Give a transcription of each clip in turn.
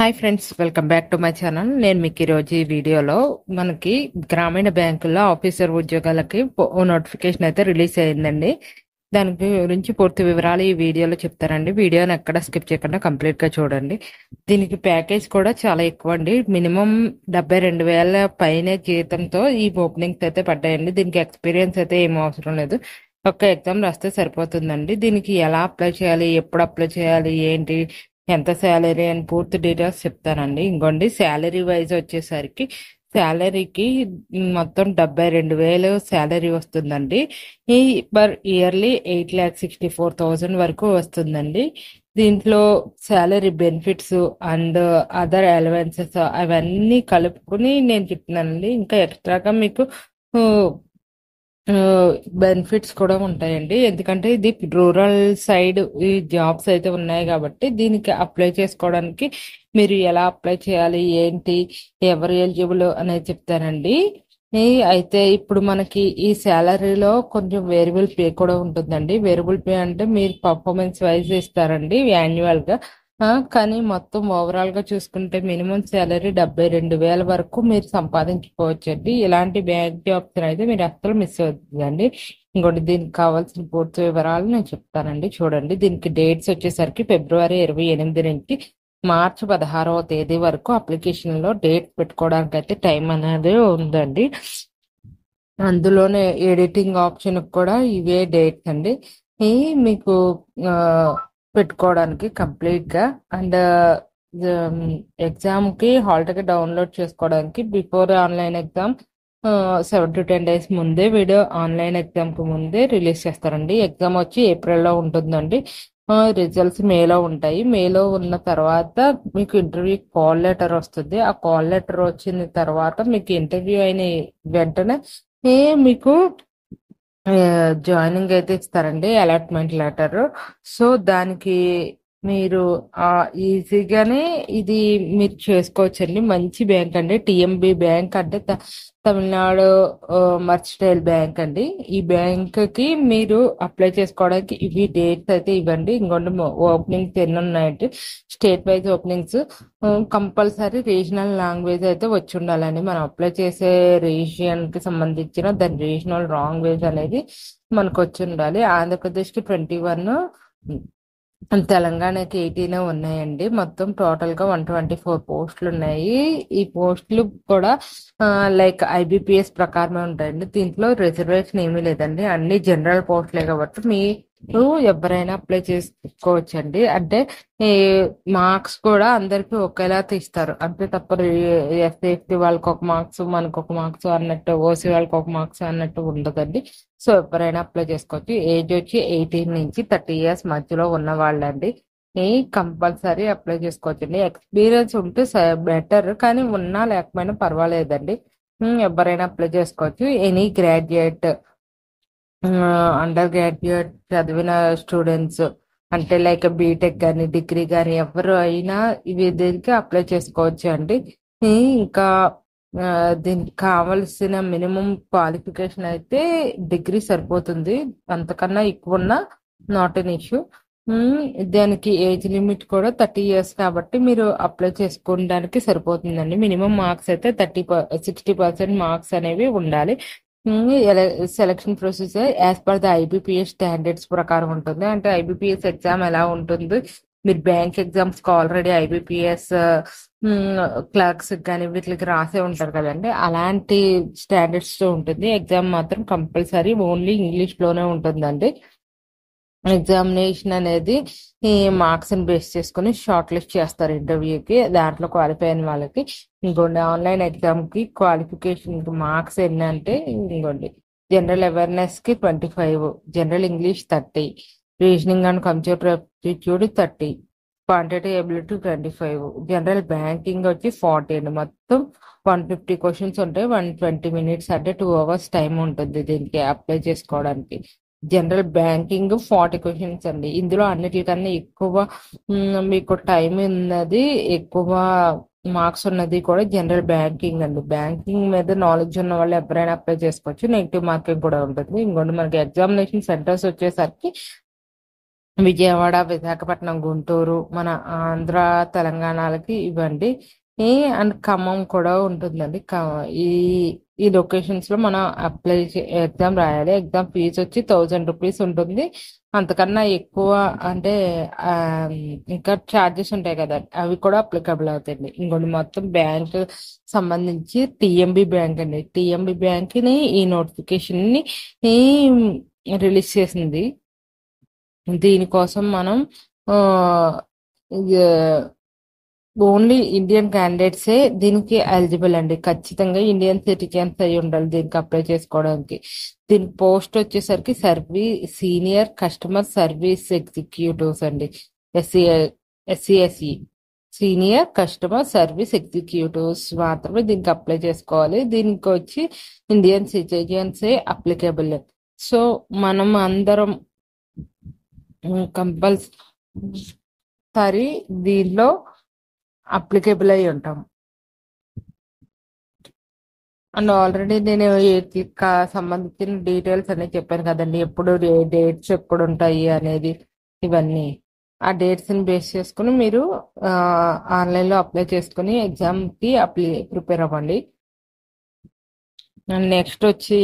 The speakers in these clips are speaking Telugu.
Hi friends, welcome back to my channel. నేను మీకు ఈరోజు ఈ వీడియోలో మనకి గ్రామీణ బ్యాంకుల్లో ఆఫీసర్ ఉద్యోగాలకి నోటిఫికేషన్ అయితే రిలీజ్ అయిందండి. దాని గురించి పూర్తి వివరాలు ఈ వీడియోలో చెప్తారండి. వీడియోని ఎక్కడ స్కిప్ చేయకుండా కంప్లీట్ గా చూడండి. దీనికి ప్యాకేజ్ కూడా చాలా ఎక్కువ అండి. మినిమం 72,000 పైనే జీతంతో ఈ ఓపెనింగ్స్ అయితే పడ్డాయండి. దీనికి ఎక్స్పీరియన్స్ అయితే ఏం అవసరం లేదు. ఒక్క ఎగ్జామ్ రాస్తే సరిపోతుందండి. దీనికి ఎలా అప్లై చేయాలి, ఎప్పుడు అప్లై చేయాలి, ఏంటి, ఎంత శాలరీ అని పూర్తి డీటెయిల్స్ చెప్తానండి. ఇంకోండి, శాలరీ వైజ్ వచ్చేసరికి శాలరీకి మొత్తం 72,000 శాలరీ వస్తుందండి. ఈ పర్ ఇయర్లీ 8,64,000 వరకు వస్తుందండి. దీంట్లో salary benefits and other allowances అవన్నీ కలుపుకుని నేను చెప్తున్నానండి. ఇంకా ఎక్స్ట్రాగా మీకు బెనిఫిట్స్ కూడా ఉంటాయండి. ఎందుకంటే ఇది రూరల్ సైడ్ ఈ జాబ్స్ అయితే ఉన్నాయి కాబట్టి దీనికి అప్లై చేసుకోవడానికి మీరు ఎలా అప్లై చేయాలి, ఏంటి, ఎవరు ఎలిజిబుల్ అనేది చెప్తానండి. అయితే ఇప్పుడు మనకి ఈ శాలరీలో కొంచెం వేరియబుల్ పే కూడా ఉంటుందండి. వేరియబుల్ పే అంటే మీరు పర్ఫార్మెన్స్ వైజ్ ఇస్తారండి యాన్యువల్ గా. కానీ మొత్తం ఓవరాల్ గా చూసుకుంటే మినిమం శాలరీ 72,000 వరకు మీరు సంపాదించుకోవచ్చండి. ఇలాంటి బ్యాంక్ జాబ్స్ అయితే మీరు అస్సలు మిస్ అవుతుందండి. ఇంకోటి, దీనికి కావాల్సిన పూర్తి వివరాలు నేను చెప్తానండి. చూడండి, దీనికి డేట్స్ వచ్చేసరికి ఫిబ్రవరి 28 నుంచి మార్చి 16వ తేదీ వరకు అప్లికేషన్ లో డేట్ పెట్టుకోవడానికి అయితే టైం అనేది ఉందండి. అందులోనే ఎడిటింగ్ ఆప్షన్ కూడా ఇవే డేట్స్ అండి. ఈ మీకు పెట్టుకోవడానికి కంప్లీట్ గా అండ్ ఎగ్జామ్ కి హాల్ టికెట్ డౌన్లోడ్ చేసుకోవడానికి before online exam 7 to 10 days ముందే వీడియో ఆన్లైన్ ఎగ్జామ్ కి ముందే రిలీజ్ చేస్తారండి. ఎగ్జామ్ వచ్చి ఏప్రిల్లో ఉంటుందండి. రిజల్ట్స్ మేలో ఉంటాయి. మేలో ఉన్న తర్వాత మీకు ఇంటర్వ్యూ కాల్ లెటర్ వస్తుంది. ఆ కాల్ లెటర్ వచ్చిన తర్వాత మీకు ఇంటర్వ్యూ అయిన వెంటనే మీకు జాయినింగ్ అయితే ఇస్తారండి, అలాట్మెంట్ లెటర్. సో దానికి మీరు ఈజీగానే ఇది మీరు చేసుకోవచ్చండి. మంచి బ్యాంక్ అండి, టిఎంబి బ్యాంక్ అంటే తమిళనాడు మర్చిటైల్ బ్యాంక్ అండి. ఈ బ్యాంక్ కి మీరు అప్లై చేసుకోవడానికి ఇవి డేట్స్ అయితే ఇవ్వండి. ఇంకొంచెం ఓపెనింగ్స్ ఎన్ని ఉన్నాయంటే state wise openings compulsory regional language అయితే వచ్చి ఉండాలండి. మనం అప్లై చేసే రీజియన్ కి సంబంధించిన దాని రీజనల్ లాంగ్వేజ్ అనేది మనకు వచ్చి ఉండాలి. ఆంధ్రప్రదేశ్ కి 21, తెలంగాణకి 18 ఉన్నాయండి. మొత్తం టోటల్ గా 124 పోస్టులు ఉన్నాయి. ఈ పోస్టులు కూడా లైక్ ఐబిపిఎస్ ప్రకారమే ఉంటాయండి. దీంట్లో రిజర్వేషన్ ఏమీ లేదండి. అన్ని జనరల్ పోస్టులే కాబట్టి మీరు ఎవరైనా అప్లై చేసుకోవచ్చండి. అంటే ఈ మార్క్స్ కూడా అందరికి ఒకేలా తీస్తారు అంతే తప్ప ఎస్సీ వాళ్ళకి ఒక మార్క్స్, మనకు ఒక మార్క్స్ అన్నట్టు, ఓసీ వాళ్ళకి ఒక మార్క్స్ అన్నట్టు ఉండదండి. సో ఎవరైనా అప్లై చేసుకోవచ్చు. ఏజ్ వచ్చి 18 నుంచి 30 years మధ్యలో ఉన్న వాళ్ళండి కంపల్సరీ అప్లై చేసుకోవచ్చండి. ఎక్స్పీరియన్స్ ఉంటే బెటర్, కానీ ఉన్నా లేకపోయినా పర్వాలేదండి. ఎవరైనా అప్లై చేసుకోవచ్చు. ఎనీ గ్రాడ్యుయేట్, అండర్ గ్రాడ్యుయేట్ చదివిన స్టూడెంట్స్ అంటే లైక్ బీటెక్ కానీ డిగ్రీ కానీ ఎవరు అయినా దీనికి అప్లై చేసుకోవచ్చు అండి. ఇంకా దీనికి కావలసిన మినిమం క్వాలిఫికేషన్ అయితే డిగ్రీ సరిపోతుంది. అంతకన్నా ఎక్కువ ఉన్నా నాట్ ఎన్ ఇష్యూ. దానికి ఏజ్ లిమిట్ కూడా 30 years కాబట్టి మీరు అప్లై చేసుకోవడానికి సరిపోతుందండి. మినిమం మార్క్స్ అయితే 60% మార్క్స్ అనేవి ఉండాలి. Selection procedure as per the IBPS standards ప్రకారం ఉంటుంది. అంటే ఐబిపిఎస్ ఎగ్జామ్ ఎలా ఉంటుంది, మీరు బ్యాంక్ ఎగ్జామ్స్ కి ఆల్రెడీ ఐబిపిఎస్ క్లర్క్స్ కానీ వీటికి రాసే ఉంటారు కదండి, అలాంటి స్టాండర్డ్స్ తో ఉంటుంది. ఎగ్జామ్ మాత్రం కంపల్సరీ ఓన్లీ ఇంగ్లీష్ లోనే ఉంటుందండి. ఎగ్జామినేషన్ అనేది ఈ మార్క్స్ ని బేస్ చేసుకుని షార్ట్ లిస్ట్ చేస్తారు ఇంటర్వ్యూకి. దాంట్లో క్వాలిఫై అయిన వాళ్ళకి. ఇంకోండి, ఆన్లైన్ ఎగ్జామ్ కి క్వాలిఫికేషన్ మార్క్స్ ఎన్ని అంటే ఇంకోండి, జనరల్ అవేర్నెస్ కి 25, general English 30, reasoning and computer aptitude 30, quantity ability 25, general banking వచ్చి 40 అండి. మొత్తం 150 క్వశ్చన్స్ ఉంటాయి. 120 minutes అంటే 2 hours టైం ఉంటుంది దీనికి అప్లై చేసుకోవడానికి. జనరల్ బ్యాంకింగ్ 40 క్వశ్చన్స్ అండి. ఇందులో అన్నిటికన్నా ఎక్కువ మీకు టైం ఉన్నది, ఎక్కువ మార్క్స్ ఉన్నది కూడా జనరల్ బ్యాంకింగ్ అండి. బ్యాంకింగ్ మీద నాలెడ్జ్ ఉన్న వాళ్ళు ఎవరైనా అప్లై చేసుకోవచ్చు. నెగిటివ్ మార్కింగ్ కూడా ఉంటుంది. ఇంకోటి, మనకి ఎగ్జామినేషన్ సెంటర్స్ వచ్చేసరికి విజయవాడ, విశాఖపట్నం, గుంటూరు, మన ఆంధ్ర, తెలంగాణలకి ఇవ్వండి. అండ్ ఖమ్మం కూడా ఉంటుందండి. ఈ ఈ లొకేషన్స్ లో మనం ఎగ్జామ్ రాయాలి. ఎగ్జామ్ ఫీజు వచ్చి ₹1000 ఉంటుంది. అంతకన్నా ఎక్కువ అంటే ఆ, ఇంకా ఛార్జెస్ ఉంటాయి కదా, అవి కూడా అప్లికబుల్ అవుతాయండి. ఇంకోటి మొత్తం బ్యాంక్ సంబంధించి టిఎంబి బ్యాంక్ అండి. టిఎంబి బ్యాంక్ ని ఈ నోటిఫికేషన్ ని రిలీజ్ చేసింది. దీనికోసం మనం ఓన్లీ ఇండియన్ క్యాండిడేట్సే దీనికి ఎలిజిబుల్ అండి. ఖచ్చితంగా ఇండియన్ సిటిజన్స్ అయి ఉండాలి దీనికి అప్లై చేసుకోవడానికి. దీని పోస్ట్ వచ్చేసరికి సీనియర్ కస్టమర్ సర్వీస్ ఎగ్జిక్యూటివ్స్ అండి. ఎస్సిఎస్ఈ సీనియర్ కస్టమర్ సర్వీస్ ఎగ్జిక్యూటివ్స్ మాత్రమే దీనికి అప్లై చేసుకోవాలి. దీనికి వచ్చి ఇండియన్ సిటిజన్సే అప్లికేబుల్. సో మనం అందరం కంపల్సరీ దీనిలో అప్లికేబుల్ అయి ఉంటాం. అండ్ ఆల్రెడీ నేను వీటికి సంబంధించిన డీటెయిల్స్ అన్ని చెప్పాను కదండి, ఎప్పుడు డేట్స్ ఎప్పుడు ఉంటాయి అనేది. ఇవన్నీ ఆ డేట్స్ ని బేస్ చేసుకుని మీరు ఆన్లైన్ లో అప్లై చేసుకుని ఎగ్జామ్ కి ప్రిపేర్ అవ్వండి. అండ్ నెక్స్ట్ వచ్చి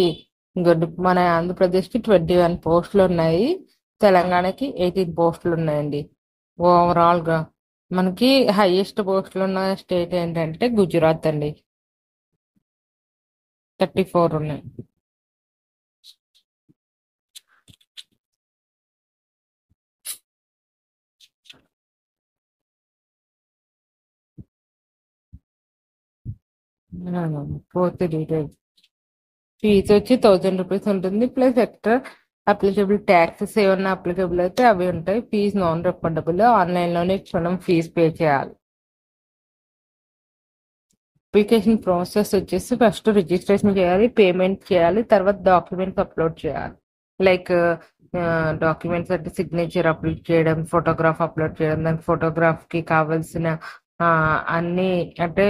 మన ఆంధ్రప్రదేశ్ కి 21 పోస్టులు ఉన్నాయి. తెలంగాణకి 18 పోస్టులు ఉన్నాయండి. ఓవరాల్ గా మనకి హైయెస్ట్ పోస్టులు ఉన్న స్టేట్ ఏంటంటే గుజరాత్ అండి. 34 ఉన్నాయి. పూర్తి డీటెయిల్స్. ఫీజు వచ్చి ₹1000 ఉంటుంది. ప్లస్ ఎక్స్ట్రా అప్లికబుల్ ట్యాక్సెస్ ఏమన్నా అప్లికబుల్ అయితే అవి ఉంటాయి. Fees non refundable. ఆన్లైన్ లోనే మనం ఫీజు పే చేయాలి. అప్లికేషన్ ప్రాసెస్ వచ్చేసి ఫస్ట్ రిజిస్ట్రేషన్ చేయాలి, పేమెంట్ చేయాలి, తర్వాత డాక్యుమెంట్స్ అప్లోడ్ చేయాలి. లైక్ డాక్యుమెంట్స్ అంటే సిగ్నేచర్ అప్లోడ్ చేయడం, ఫోటోగ్రాఫ్ అప్లోడ్ చేయడం, దానికి ఫోటోగ్రాఫ్ కి కావాల్సిన అన్ని అంటే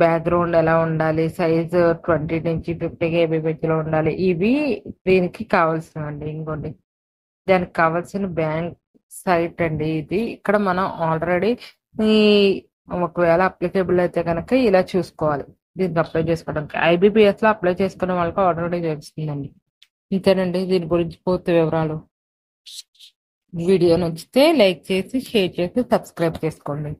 బ్యాక్గ్రౌండ్ ఎలా ఉండాలి, సైజ్ 20 నుంచి 50 KB మధ్యలో ఉండాలి, ఇవి దీనికి కావాల్సినవండి. ఇంకోటి దానికి కావాల్సిన బ్యాంక్ సైట్ అండి ఇది. ఇక్కడ మనం ఆల్రెడీ ఈ ఒకవేళ అప్లికేబుల్ అయితే కనుక ఇలా చూసుకోవాలి. దీనికి అప్లై చేసుకోవడానికి IBPS లో అప్లై చేసుకునే వాళ్ళకి ఆల్రెడీ తెలుస్తుందండి. ఇంతేనండి దీని గురించి పూర్తి వివరాలు. వీడియో నచ్చితే లైక్ చేసి, షేర్ చేసి, సబ్స్క్రైబ్ చేసుకోండి.